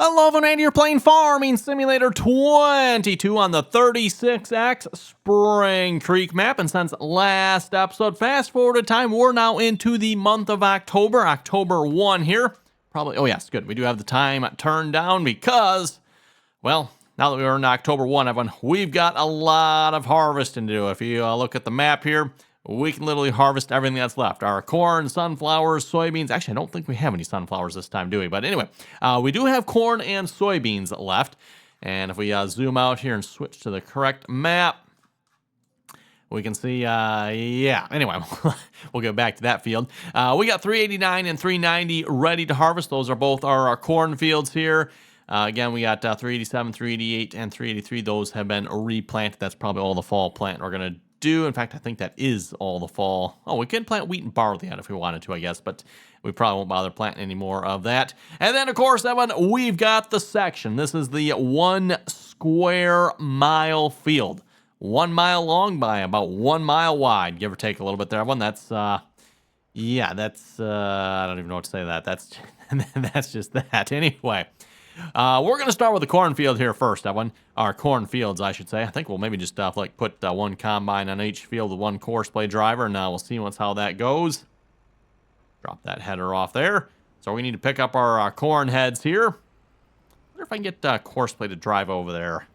Hello, and you're playing Farming Simulator 22 on the 36X Spring Creek map. And since last episode, fast forward time, we're now into the month of October, October 1 here. Probably, oh yes, good. We do have the time turned down because, well, now that we're in October 1, everyone, we've got a lot of harvesting to do. If you look at the map here, we can literally harvest everything that's left. Our corn, sunflowers, soybeans. Actually, I don't think we have any sunflowers this time, do we? But anyway, we do have corn and soybeans left. And if we zoom out here and switch to the correct map, we can see, yeah. Anyway, we'll go back to that field. We got 389 and 390 ready to harvest. Those are both our cornfields here. Again, we got 387, 388, and 383. Those have been replanted. That's probably all the fall plant we're going to do. In fact, I think that is all the fall. Oh, we can plant wheat and barley out if we wanted to, I guess, but we probably won't bother planting any more of that. And then, of course, Evan, we've got the section. This is the 1 square mile field. 1 mile long by about 1 mile wide, give or take a little bit there, Evan. That's, yeah, that's, I don't even know what to say to that. That's, that's just that. Anyway. We're going to start with the cornfield here first, Evan. Our cornfields, I should say. I think we'll maybe just like put one combine on each field with one courseplay driver, and we'll see how that goes. Drop that header off there. So we need to pick up our corn heads here. I wonder if I can get courseplay to drive over there.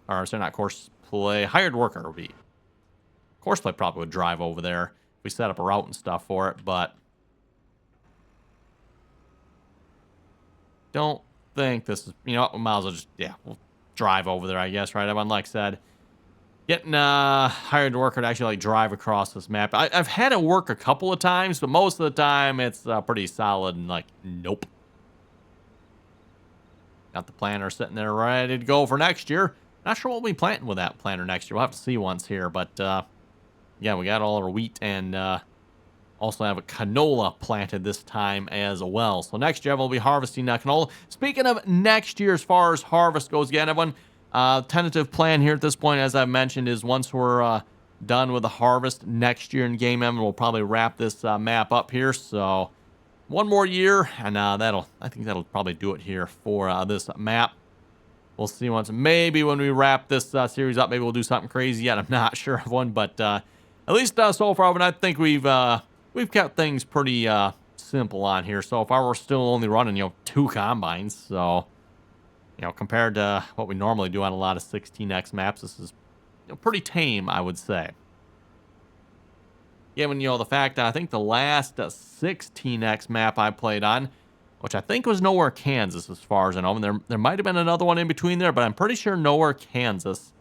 Or is there not courseplay? Hired worker would be. Courseplay probably would drive over there if we set up a route and stuff for it, but don't think this is, you know what, we might as well just, yeah, we'll drive over there, I guess, right? Everyone, like I said, getting hired worker to actually like drive across this map. I've had it work a couple of times, but most of the time it's pretty solid and like, nope. Got the planter sitting there ready to go for next year. Not sure what we'll be planting with that planter next year. We'll have to see once here, but yeah, we got all our wheat and also have a canola planted this time as well. So next year we'll be harvesting canola. Speaking of next year, as far as harvest goes, again, everyone, tentative plan here at this point, as I've mentioned, is once we're done with the harvest next year in Game M, we'll probably wrap this map up here. So one more year, and I think that'll probably do it here for this map. We'll see once, maybe when we wrap this series up, maybe we'll do something crazy yet. I'm not sure of one, but at least so far, I think we've kept things pretty simple on here. So far, we're still only running, 2 combines. So, compared to what we normally do on a lot of 16X maps, this is pretty tame, I would say. Given, the fact that I think the last 16X map I played on, which I think was Nowhere, Kansas, as far as I know. And there might have been another one in between there, but I'm pretty sure Nowhere, Kansas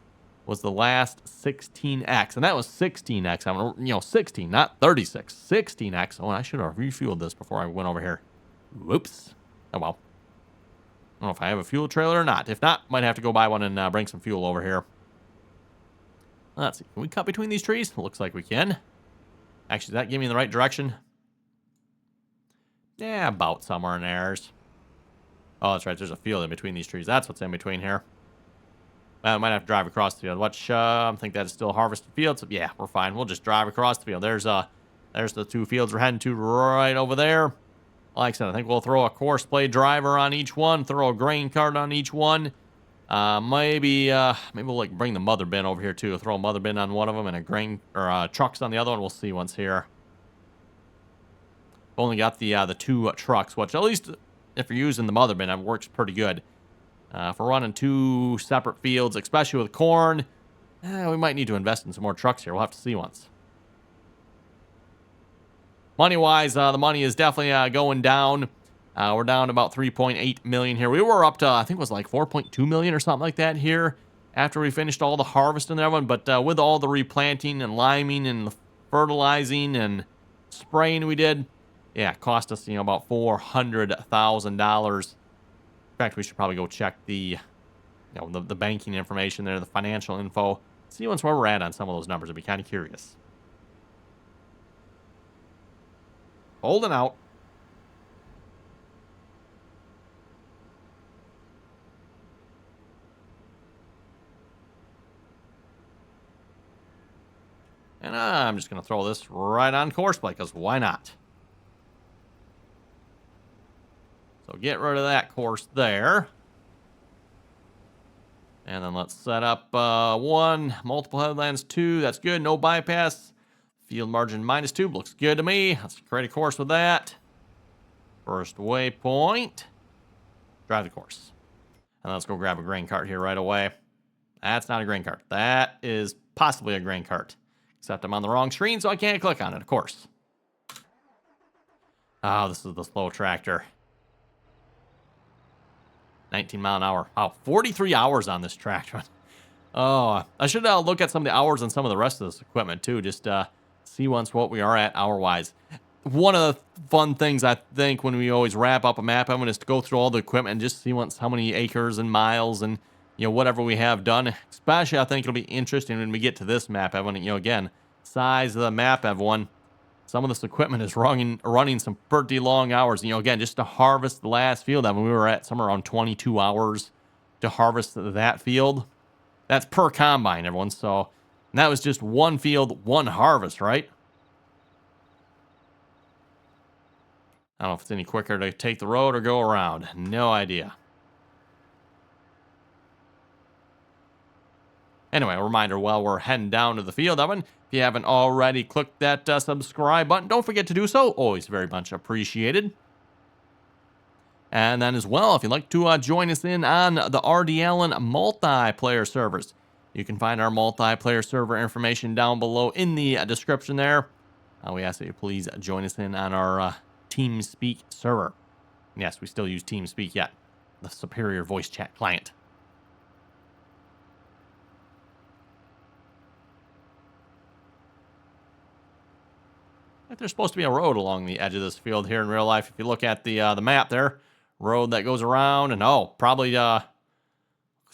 was the last 16X, and that was 16X. I mean, 16, not 36. 16X. Oh, I should have refueled this before I went over here. Whoops. Oh, well. I don't know if I have a fuel trailer or not. If not, might have to go buy one and bring some fuel over here. Let's see. Can we cut between these trees? Looks like we can. Actually, does that give me in the right direction? Yeah, about somewhere in theirs. Oh, that's right. There's a field in between these trees. That's what's in between here. I might have to drive across the field. I think that is still harvested fields. So yeah, we're fine. We'll just drive across the field. There's the 2 fields we're heading to right over there. Like I said, I think we'll throw a courseplay driver on each one, throw a grain cart on each one. Maybe we'll like bring the mother bin over here too. Throw a mother bin on one of them and a grain or trucks on the other one. We'll see once here. Only got the 2 trucks, which at least if you're using the mother bin, it works pretty good. If we're running 2 separate fields, especially with corn, we might need to invest in some more trucks here. We'll have to see once. Money-wise, the money is definitely going down. We're down to about 3.8 million here. We were up to, I think it was like 4.2 million or something like that here after we finished all the harvest and everyone. But with all the replanting and liming and fertilizing and spraying we did, yeah, it cost us, about $400,000. In fact, we should probably go check the banking information there, the financial info. See where we're at on some of those numbers. I'd be kind of curious. Holding out. And I'm just going to throw this right on courseplay, because why not? So get rid of that course there. And then let's set up 1, multiple headlands 2. That's good. No bypass. Field margin -2. Looks good to me. Let's create a course with that. First waypoint. Drive the course. And let's go grab a grain cart here right away. That's not a grain cart. That is possibly a grain cart. Except I'm on the wrong screen, so I can't click on it, of course. Oh, this is the slow tractor. 19 mile an hour. Wow, 43 hours on this tractor. Oh, I should look at some of the hours on some of the rest of this equipment, too. Just see once what we are at hour-wise. One of the fun things I think when we always wrap up a map, I'm going to go through all the equipment and just see once how many acres and miles and whatever we have done. Especially, I think it'll be interesting when we get to this map, everyone. Again, size of the map, everyone. Some of this equipment is running some pretty long hours. Again, just to harvest the last field, I mean, we were at somewhere around 22 hours to harvest that field. That's per combine, everyone. So that was just one field, one harvest, right? I don't know if it's any quicker to take the road or go around. No idea. Anyway, a reminder while we're heading down to the field, Evan, if you haven't already clicked that subscribe button, don't forget to do so. Always very much appreciated. And then as well, if you'd like to join us in on the RDAllen multiplayer servers, you can find our multiplayer server information down below in the description there. We ask that you please join us in on our Teampseak server. Yes, we still use Teampseak yet, the superior voice chat client. There's supposed to be a road along the edge of this field here in real life. If you look at the map there, road that goes around, and probably looks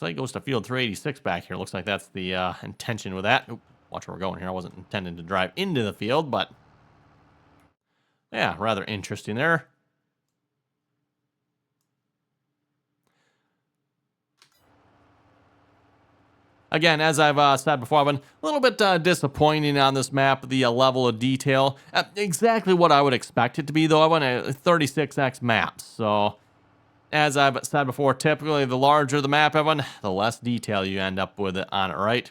like it goes to field 386 back here. Looks like that's the intention with that. Oop, watch where we're going here. I wasn't intending to drive into the field, but yeah, rather interesting there. Again, as I've said before, I've been a little bit disappointing on this map, the level of detail. Exactly what I would expect it to be, though. I want a 36x map. So, as I've said before, typically the larger the map, Evan, the less detail you end up with on it, right?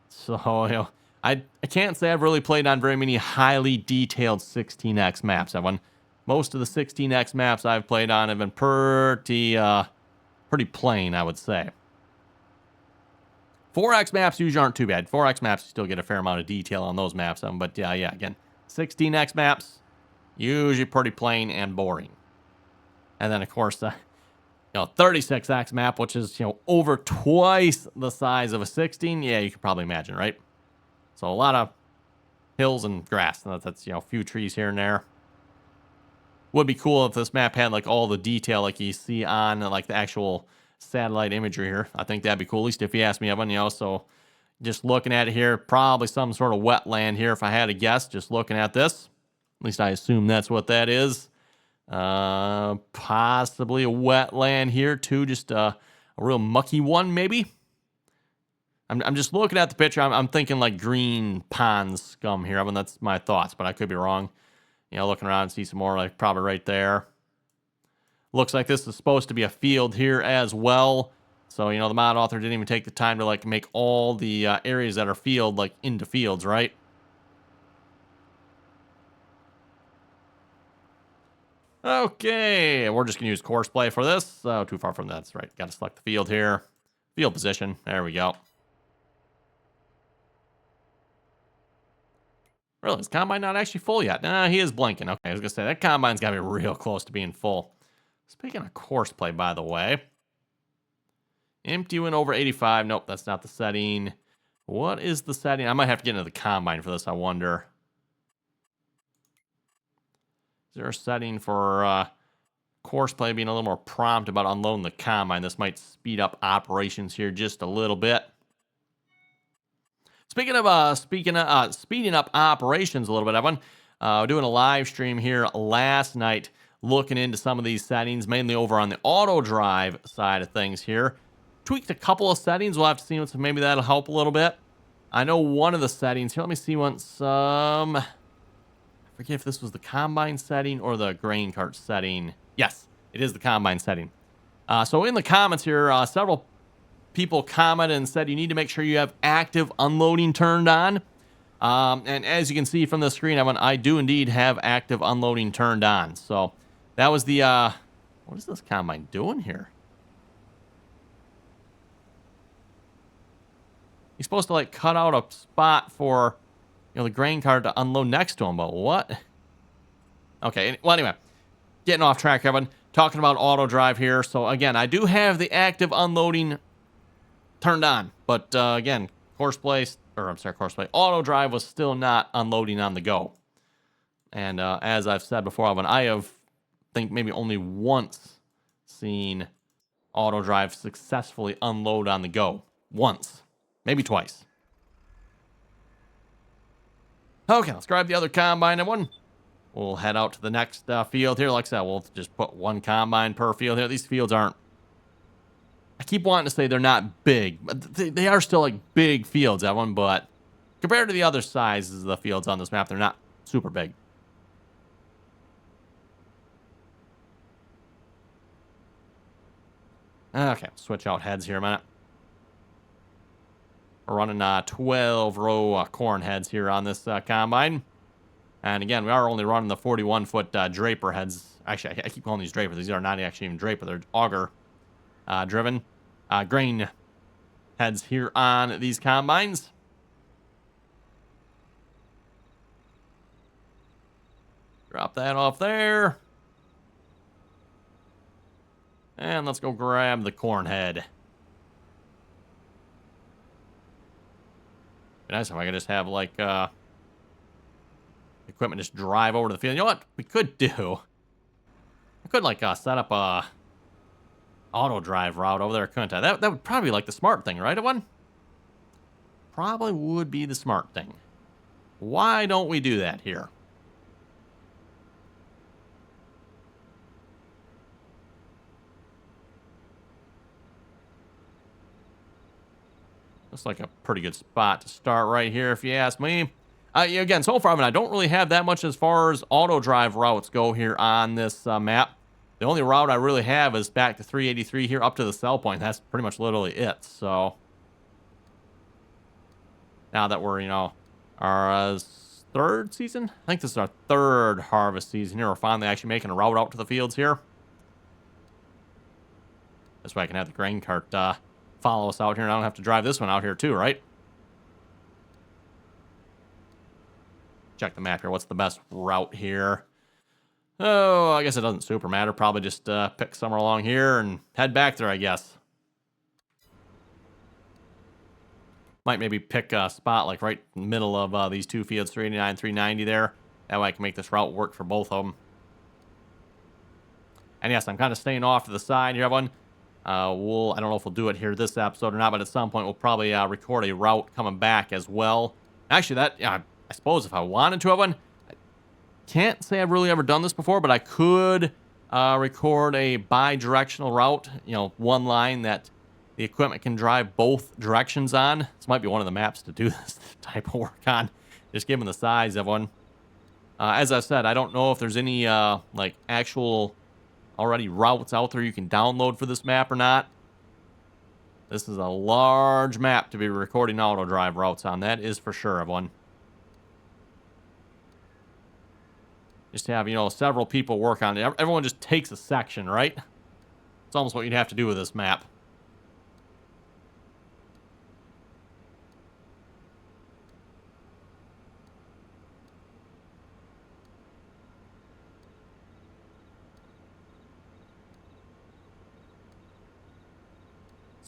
So, I can't say I've really played on very many highly detailed 16x maps, Evan. Most of the 16x maps I've played on have been pretty plain, I would say. 4X maps usually aren't too bad. 4X maps, you still get a fair amount of detail on those maps. But yeah, again, 16X maps, usually pretty plain and boring. And then, of course, 36X map, which is, over twice the size of a 16. Yeah, you can probably imagine, right? So a lot of hills and grass. That's a few trees here and there. Would be cool if this map had, like, all the detail like you see on, like, the actual satellite imagery here. I think that'd be cool, at least if you ask me, Evan. So just looking at it here, probably some sort of wetland here if I had to guess, just looking at this. At least I assume that's what that is. Possibly a wetland here too, just a real mucky one maybe. I'm just looking at the picture. I'm thinking like green pond scum here. I mean, that's my thoughts, but I could be wrong. Looking around and see some more, like probably right there. Looks like this is supposed to be a field here as well. So, the mod author didn't even take the time to, like, make all the areas that are field, like, into fields, right? Okay, we're just going to use course play for this. Too far from that. That's right. Got to select the field here. Field position. There we go. Really, is combine not actually full yet? Nah, he is blinking. Okay, I was going to say, that combine's got to be real close to being full. Speaking of course play, by the way. Empty went over 85. Nope, that's not the setting. What is the setting? I might have to get into the combine for this, I wonder. Is there a setting for course play being a little more prompt about unloading the combine? This might speed up operations here just a little bit. Speaking of speeding up operations a little bit, Evan, doing a live stream here last night, looking into some of these settings, mainly over on the auto drive side of things here. Tweaked a couple of settings. We'll have to see once maybe that'll help a little bit. I know one of the settings here. Let me see once. I forget if this was the combine setting or the grain cart setting. Yes, it is the combine setting. So in the comments here, several people commented and said you need to make sure you have active unloading turned on. And as you can see from the screen, I do indeed have active unloading turned on. So that was the, what is this combine doing here? He's supposed to like cut out a spot for, the grain cart to unload next to him, but what? Okay, well, anyway, getting off track, everyone. Talking about auto drive here. So again, I do have the active unloading turned on, but again, courseplay, auto drive was still not unloading on the go. And as I've said before, I have, think maybe only once seen auto drive successfully unload on the go. Once, maybe twice. Okay, let's grab the other combine, everyone. We'll head out to the next field here. Like I said, we'll just put one combine per field here. These fields aren't, I keep wanting to say they're not big, but they are still like big fields, everyone, but compared to the other sizes of the fields on this map, they're not super big. Okay, switch out heads here a minute. We're running 12 row corn heads here on this combine. And again, we are only running the 41-foot draper heads. Actually, I keep calling these draper. These are not actually even draper. They're auger driven grain heads here on these combines. Drop that off there. And let's go grab the corn head. Be nice if I could just have, like, equipment just drive over to the field. You know what we could do? I could, like, set up a auto drive route over there, couldn't I? That would probably be, like, the smart thing, right, everyone? Probably would be the smart thing. Why don't we do that here? Looks like a pretty good spot to start right here, if you ask me. Again, so far, I don't really have that much as far as auto drive routes go here on this map. The only route I really have is back to 383 here up to the sell point. That's pretty much literally it. So now that we're, our third season? I think this is our third harvest season here. We're finally actually making a route out to the fields here. This way I can have the grain cart follow us out here, and I don't have to drive this one out here too, right? Check the map here. What's the best route here? Oh, I guess it doesn't super matter. Probably just pick somewhere along here and head back there, I guess. Might maybe pick a spot like right in the middle of these two fields, 389, 390 there. That way I can make this route work for both of them. And yes, I'm kind of staying off to the side here, everyone. I don't know if we'll do it here this episode or not, but at some point we'll probably record a route coming back as well. Actually, I suppose if I wanted to, everyone, I can't say I've really ever done this before, but I could record a bi-directional route, one line that the equipment can drive both directions on. This might be one of the maps to do this type of work on, just given the size of one. As I said, I don't know if there's any like actual already routes out there you can download for this map or not. This is a large map to be recording auto drive routes on. That is for sure, everyone. Just to have, several people work on it. Everyone just takes a section, right? It's almost what you'd have to do with this map.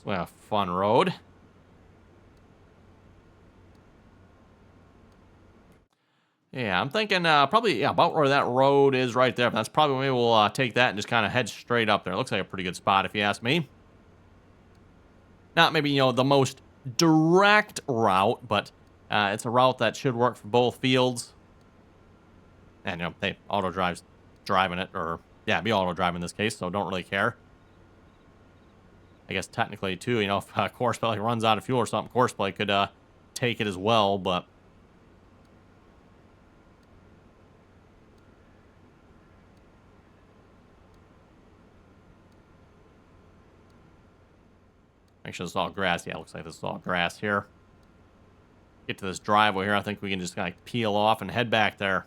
A fun road. Yeah, I'm thinking probably about where that road is right there. That's probably maybe we'll take that and just kind of head straight up there. It looks like a pretty good spot if you ask me. Not maybe the most direct route, but it's a route that should work for both fields. And hey, auto drive's driving it, or yeah, be auto drive in this case, so don't really care. I guess technically, too, if Courseplay runs out of fuel or something, Courseplay could take it as well, but... Make sure this is all grass. Yeah, it looks like this is all grass here. Get to this driveway here. I think we can just kind of peel off and head back there.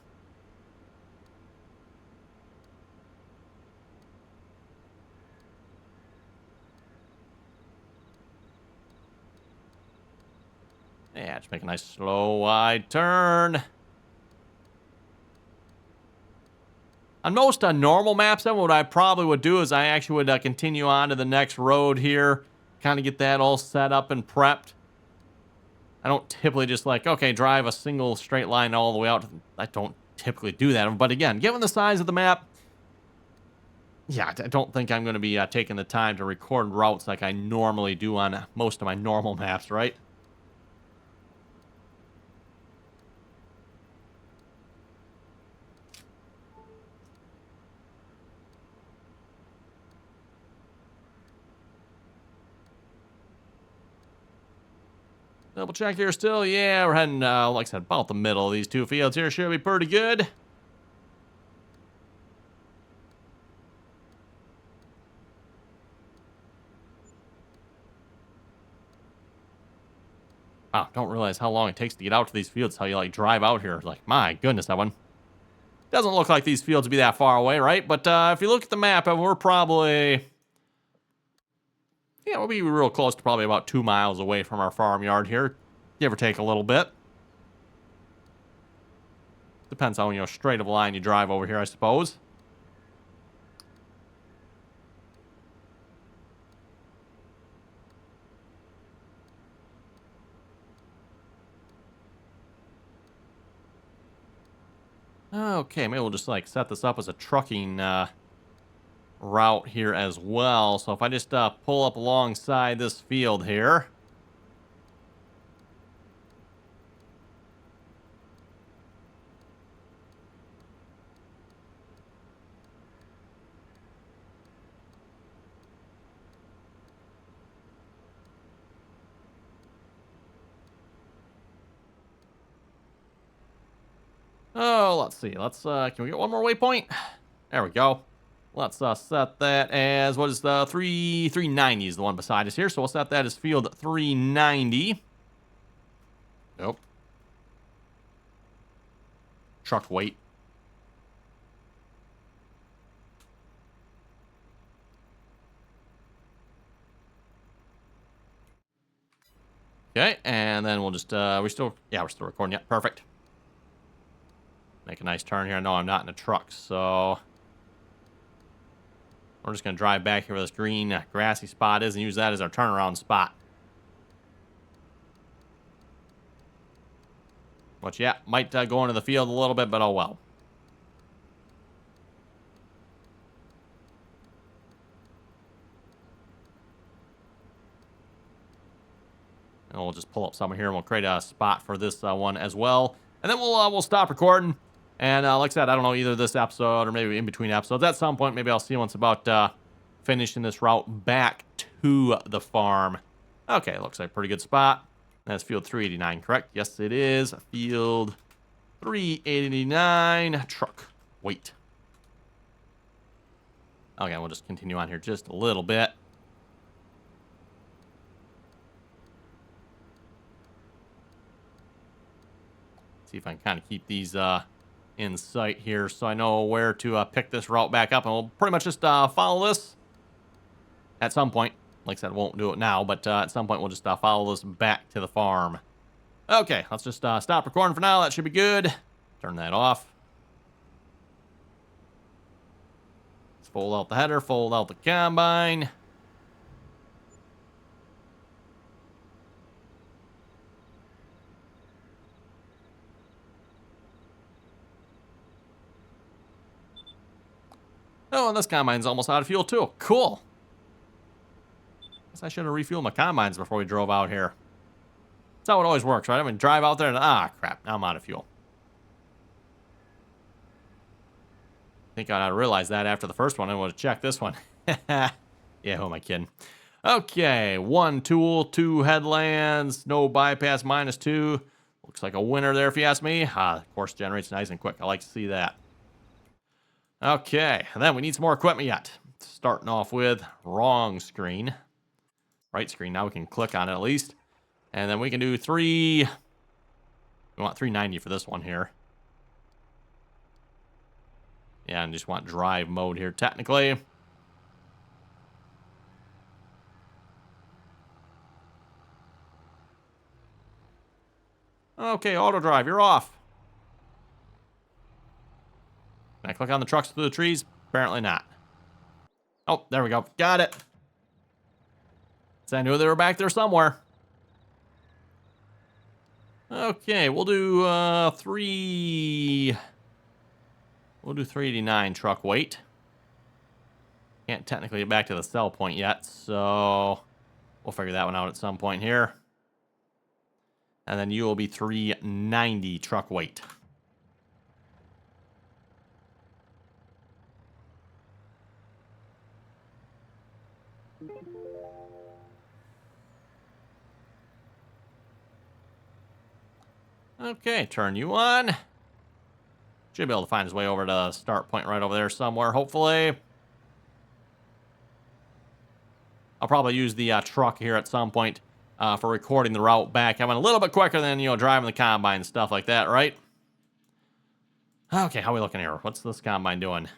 Yeah, just make a nice slow wide turn. On most normal maps, then what I probably would do is I actually would continue on to the next road here, kind of get that all set up and prepped. I don't typically just like, okay, drive a single straight line all the way out. I don't typically do that. But again, given the size of the map, yeah, I don't think I'm going to be taking the time to record routes like I normally do on most of my normal maps, right? Double check here still. Yeah, we're heading, like I said, about the middle of these two fields here. Should be pretty good. Wow, don't realize how long it takes to get out to these fields. How you, like, drive out here. Like, my goodness, that one. Doesn't look like these fields would be that far away, right? But if you look at the map, we're probably... Yeah, we'll be real close to probably about 2 miles away from our farmyard here. Give or take a little bit. Depends on, you know, straight of a line you drive over here, I suppose. Okay, maybe we'll just, like, set this up as a trucking route here as well. So if I just pull up alongside this field here. Oh, let's see. Let's, can we get one more waypoint? There we go. Let's set that as, what is the 390 is the one beside us here. So we'll set that as field 390. Nope. Truck weight. Okay, and then we'll just, we're still recording. Yeah, perfect. Make a nice turn here. No, I'm not in a truck, so we're just going to drive back here where this green grassy spot is and use that as our turnaround spot. Which, yeah, might go into the field a little bit, but oh well. And we'll just pull up some here and we'll create a spot for this one as well. And then we'll stop recording. And like I said, I don't know, either this episode or maybe in between episodes. At some point, maybe I'll see once about finishing this route back to the farm. Okay, looks like a pretty good spot. That's field 389, correct? Yes, it is. Field 389. Truck weight. Okay, we'll just continue on here just a little bit. See if I can kind of keep these in sight here so I know where to pick this route back up. And we'll pretty much just follow this at some point. Like I said, won't do it now, but at some point we'll just follow this back to the farm. Okay, let's just stop recording for now. That should be good. Turn that off. Let's fold out the header, fold out the combine. Oh, and this combine's almost out of fuel too. Cool. Guess I should have refueled my combines before we drove out here. That's how it always works, right? I mean, drive out there and, crap, now I'm out of fuel. I think I realized that after the first one. I want to check this one. Yeah, who am I kidding? Okay, 1 tool, 2 headlands, no bypass, -2. Looks like a winner there if you ask me. The course generates nice and quick. I like to see that. Okay, and then we need some more equipment yet. Starting off with wrong screen. right screen. Now we can click on it at least. And then we can do 3... We want 390 for this one here. Yeah, and just want drive mode here technically. Okay, auto drive, you're off. Can I click on the trucks through the trees? Apparently not. Oh, there we go. Got it. So I knew they were back there somewhere. Okay, we'll do 389 truck weight. Can't technically get back to the sell point yet, so we'll figure that one out at some point here. And then you will be 390 truck weight. Okay, turn you on. Should be able to find his way over to the start point right over there somewhere, hopefully. I'll probably use the truck here at some point for recording the route back. I went a little bit quicker than, driving the combine and stuff like that, right? Okay, how are we looking here? What's this combine doing?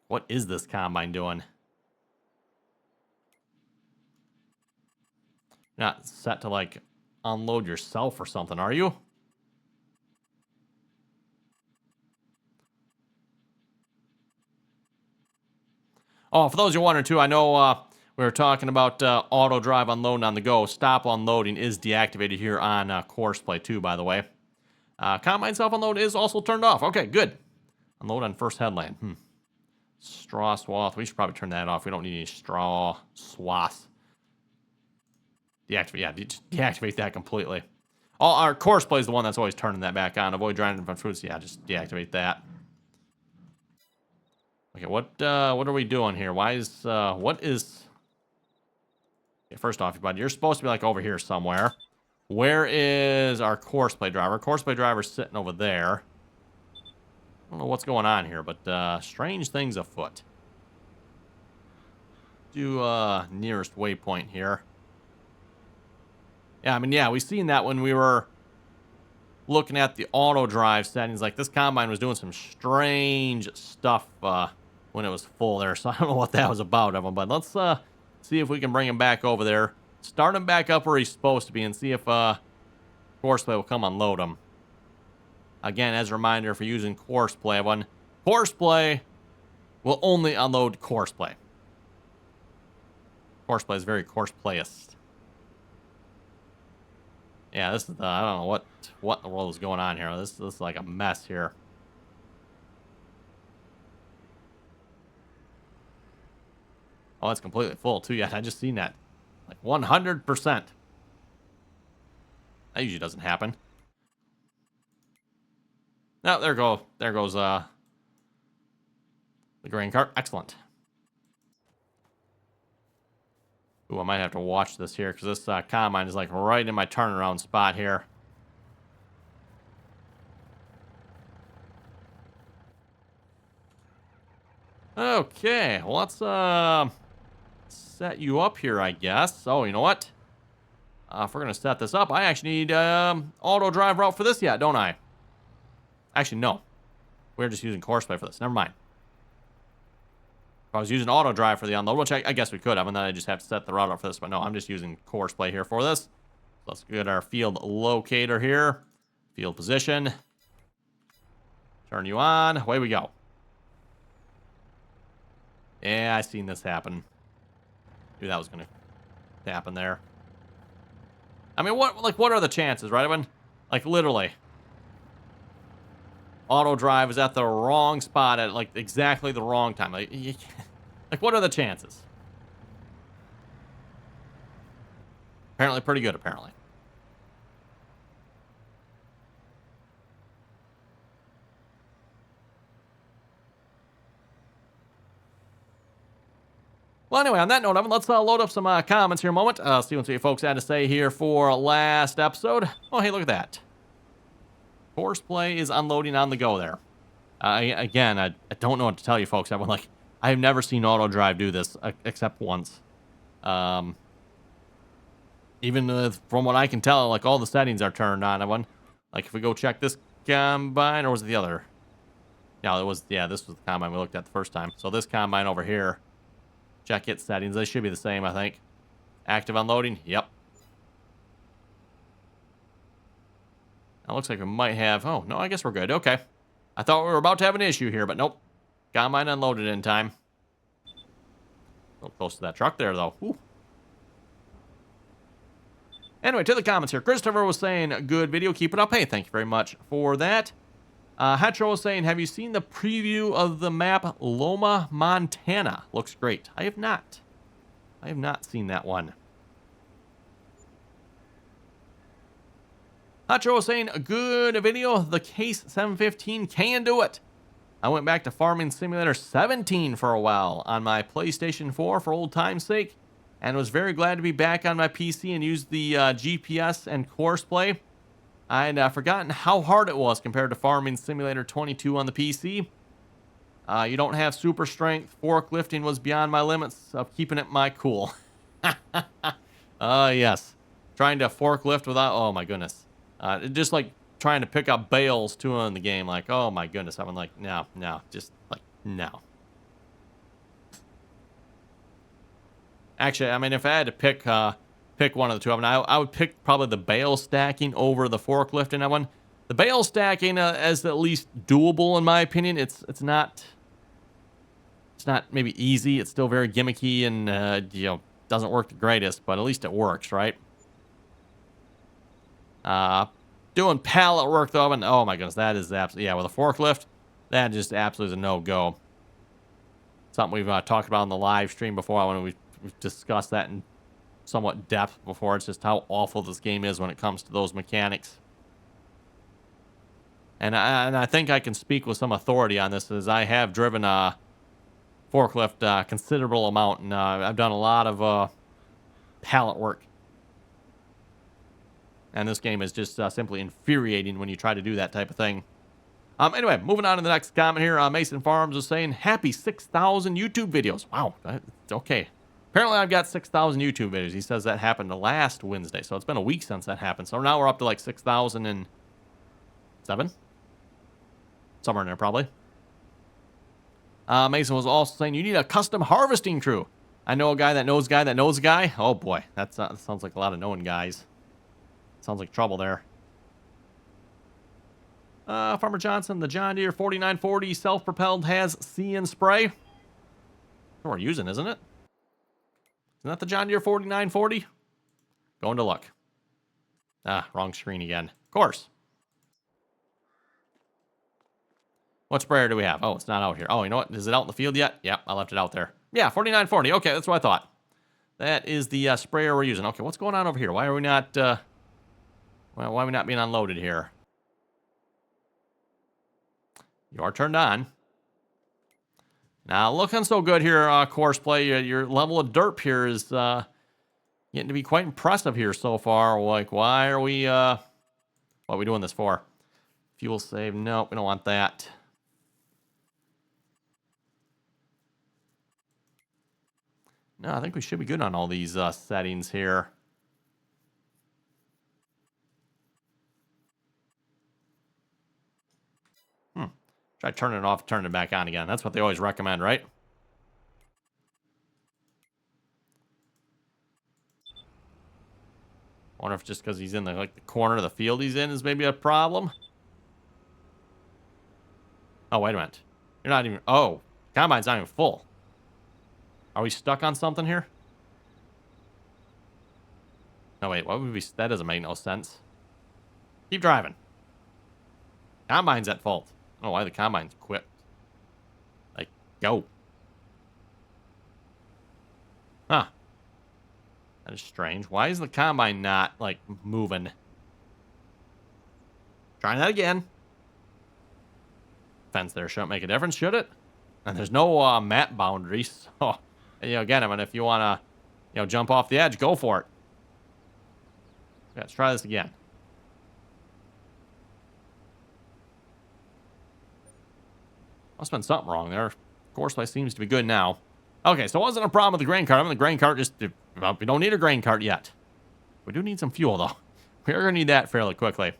What is this combine doing? Not set to, like, unload yourself or something, are you? Oh, for those who are wondering too, I know we were talking about auto drive unloading on the go. Stop unloading is deactivated here on Courseplay too, by the way. Combine self-unload is also turned off. Okay, good. Unload on first headland. Straw swath. We should probably turn that off. We don't need any straw swaths. Deactivate, yeah, deactivate that completely. Our Courseplay is the one that's always turning that back on. Avoid driving from fruits. Yeah, just deactivate that. Okay, what are we doing here? Why is what is? Okay, first off, bud, you're supposed to be like over here somewhere. Where is our Courseplay driver? Courseplay driver's sitting over there. I don't know what's going on here, but strange things afoot. Do nearest waypoint here. Yeah, I mean, yeah, we seen that when we were looking at the auto drive settings. Like, this combine was doing some strange stuff when it was full there, so I don't know what that was about, Evan, but let's see if we can bring him back over there, start him back up where he's supposed to be, and see if Courseplay will come unload him. Again, as a reminder, if you're using Courseplay, Evan, Courseplay will only unload Courseplay. Courseplay is very Courseplayist. Yeah, this is I don't know what in the world is going on here. This is like a mess here. Oh, it's completely full too. Yeah, I just seen that. Like 100%. That usually doesn't happen. No, there goes the grain cart. Excellent. Ooh, I might have to watch this here because this combine is like right in my turnaround spot here. Okay, well, let's set you up here, I guess. Oh, you know what? If we're going to set this up, I actually need auto drive route for this yet, don't I? Actually, no. We're just using Courseplay for this. Never mind. If I was using auto drive for the unload, which I guess we could have, and then I just have to set the route up for this, but no, I'm just using Courseplay here for this. So let's get our field locator here. Field position. Turn you on. Away we go. Yeah, I seen this happen. Knew that was going to happen there. I mean, what are the chances, right? I mean, like, literally. Auto drive is at the wrong spot at, like, exactly the wrong time. Like, what are the chances? Apparently pretty good, apparently. Well, anyway, on that note, Evan, let's load up some comments here a moment. See what you folks had to say here for last episode. Oh, hey, look at that. Courseplay is unloading on the go there. Again, I don't know what to tell you folks. I have never seen auto drive do this except once. Even from what I can tell, like all the settings are turned on. Like if we go check this combine, or was it the other? No, it was, yeah, this was the combine we looked at the first time. So this combine over here, check its settings. They should be the same, I think. Active unloading, yep. It looks like we might have, oh, no, I guess we're good. Okay. I thought we were about to have an issue here, but nope. Combine unloaded in time. A little close to that truck there, though. Whew. Anyway, to the comments here. Christopher was saying, good video, keep it up. Hey, thank you very much for that. Hetro was saying, have you seen the preview of the map Loma, Montana? Looks great. I have not. I have not seen that one. Hetro was saying, a good video. The Case 715 can do it. I went back to Farming Simulator 17 for a while on my PlayStation 4 for old time's sake, and was very glad to be back on my PC and use the GPS and course play. I'd forgotten how hard it was compared to Farming Simulator 22 on the PC. You don't have super strength. Forklifting was beyond my limits of keeping it my cool. Yes. Trying to forklift without... Oh, my goodness. Just like trying to pick up bales, too, in the game. Like, oh, my goodness. I'm like, no. Just, like, no. Actually, I mean, if I had to pick one of the two of them, I would pick probably the bale stacking over the forklifting. That one, the bale stacking is at least doable in my opinion. It's not maybe easy. It's still very gimmicky and doesn't work the greatest, but at least it works, right? Doing pallet work though, and oh my goodness, that is absolutely, with a forklift, that just absolutely is a no-go. Something we've talked about on the live stream before when we've discussed that in somewhat depth before. It's just how awful this game is when it comes to those mechanics. And I think I can speak with some authority on this, as I have driven a forklift considerable amount, and I've done a lot of pallet work. And this game is just simply infuriating when you try to do that type of thing. Anyway, moving on to the next comment here. Mason Farms is saying, happy 6,000 YouTube videos. Wow, that's okay. Apparently, I've got 6,000 YouTube videos. He says that happened last Wednesday, so it's been a week since that happened. So now we're up to like 6,007? Somewhere in there, probably. Mason was also saying, you need a custom harvesting crew. I know a guy that knows a guy that knows a guy. Oh, boy. That sounds like a lot of knowing guys. Sounds like trouble there. Farmer Johnson, the John Deere 4940 self-propelled has See and Spray. That's what we're using, isn't it? Isn't that the John Deere 4940? Going to look. Wrong screen again. Of course. What sprayer do we have? Oh, it's not out here. Oh, you know what? Is it out in the field yet? Yep, I left it out there. Yeah, 4940. Okay, that's what I thought. That is the sprayer we're using. Okay, what's going on over here? Why are we not... why are we not being unloaded here? You are turned on. Now, looking so good here, Courseplay. Your level of derp here is getting to be quite impressive here so far. Like, why are we... what are we doing this for? Fuel save. Nope, we don't want that. No, I think we should be good on all these settings here. Try turning it off, turning it back on again. That's what they always recommend, right? Wonder if just because he's in the corner of the field he's in is maybe a problem. Oh, wait a minute. You're not even... Oh, combine's not even full. Are we stuck on something here? No, wait. What would we... That doesn't make no sense. Keep driving. Combine's at fault. I don't know why the combine's equipped. Like, go. Huh. That is strange. Why is the combine not, like, moving? Trying that again. Fence there shouldn't make a difference, should it? And there's no map boundaries. So, again, I mean, if you want to, jump off the edge, go for it. Let's try this again. Must have been something wrong there. Courseplay seems to be good now. Okay, so it wasn't a problem with the grain cart. I mean, the grain cart just, well, we don't need a grain cart yet. We do need some fuel, though. We're going to need that fairly quickly.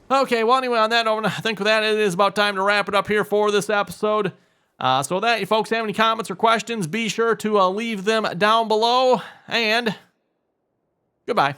Okay, well, anyway, on that note, I think with that, it is about time to wrap it up here for this episode. So with that, you folks have any comments or questions, be sure to leave them down below, and goodbye.